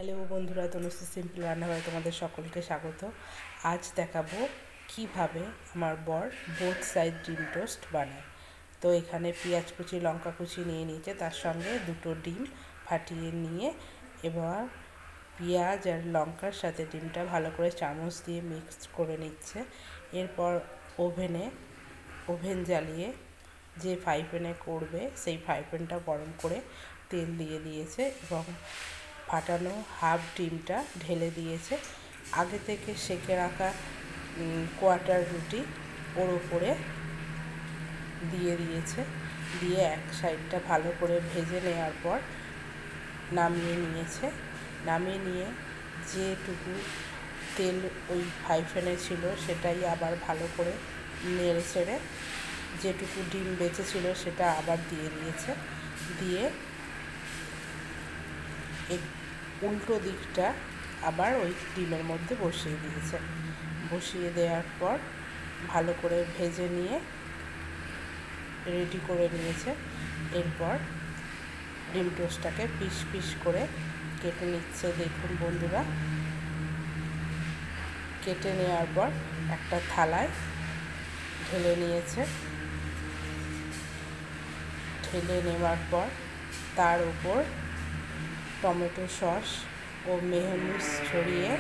Hello বন্ধুরা, Tanushree simple রান্নাঘরে তোমাদের সকলকে স্বাগত। আজ দেখাবো কিভাবে আমার বর বোথ সাইড ডিম টোস্ট বানায়। তো এখানে পেঁয়াজ কুচি, লঙ্কা কুচি নিয়ে নিয়েছে, তার সঙ্গে দুটো ডিম ফাটিয়ে নিয়ে এবার পেঁয়াজ আর লঙ্কার সাথে ডিমটা ভালো করে চামচ দিয়ে মিক্স করে নিচ্ছে। এরপর ওভেন জ্বালিয়ে যে ফ্রাই প্যানে করবে সেই ফ্রাই প্যানটা গরম করে তেল দিয়ে দিয়েছে এবং ফাটানো হাফ ডিমটা ঢেলে দিয়েছে। আগে থেকে সেঁকে রাখা কোয়ার্টার রুটি ওর উপরে দিয়ে দিয়েছে। দিয়ে এক সাইডটা ভালো করে ভেজে নেওয়ার পর নামিয়ে নিয়েছে। নামিয়ে নিয়ে যেটুকু তেল ওই ফ্রাই প্যানে ছিল সেটাই আবার ভালো করে নেড়ে চেড়ে যেটুকু ডিম বেঁচে ছিল সেটা আবার দিয়ে দিয়েছে। দিয়ে উল্টো দিকটা আবার ওই ডিমের মধ্যে বসিয়ে দিয়েছে। বসিয়ে দেওয়ার পর ভালো করে ভেজে নিয়ে রেডি করে নিয়েছে। এরপর ডিম টোস্টটাকে পিস পিস করে কেটে নিচ্ছে। দেখুন বন্ধুরা, কেটে নেওয়ার পর একটা থালায় ঢেলে নিয়েছে। ঢেলে নেওয়ার পর তার উপর টমেটো সস ও মেয়োনিজ ছড়িয়ে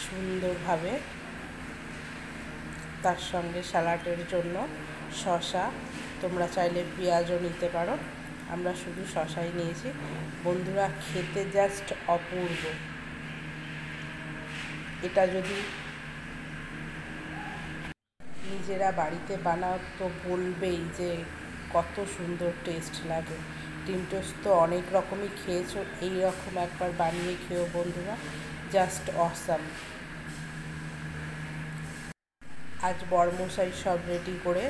সুন্দরভাবে, তার সঙ্গে স্যালাডের জন্য শসা, তোমরা চাইলে পেঁয়াজও নিতে পারো, আমরা শুধু শসাই নিয়েছি। বন্ধুরা, খেতে জাস্ট অপূর্ব। এটা যদি নিজেরা বাড়িতে বানাও তো বলবেই যে কত সুন্দর টেস্ট লাগে। ডিম টোস্ট তো অনেক রকমই খেয়েছো, এই রকম একবার বানিয়ে খেও বন্ধুরা, জাস্ট অসাম। আজ বরমশাই সব রেডি করে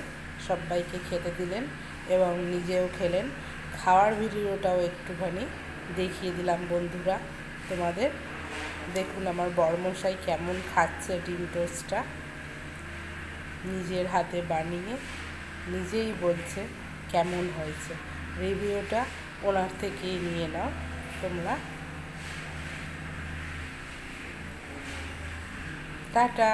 সবাইকে খেতে দিলেন এবং নিজেও খেলেন। খাওয়ার ভিডিওটাও একটুখানি দেখিয়ে দিলাম বন্ধুরা তোমাদের। দেখুন আমার বরমশাই কেমন খাচ্ছে ডিম টোস্টটা, নিজের হাতে বানিয়ে নিজেই বলছে কেমন হয়েছে। রিভিউটা ওনার থেকেই নিয়ে নাও তোমরা। টাটা।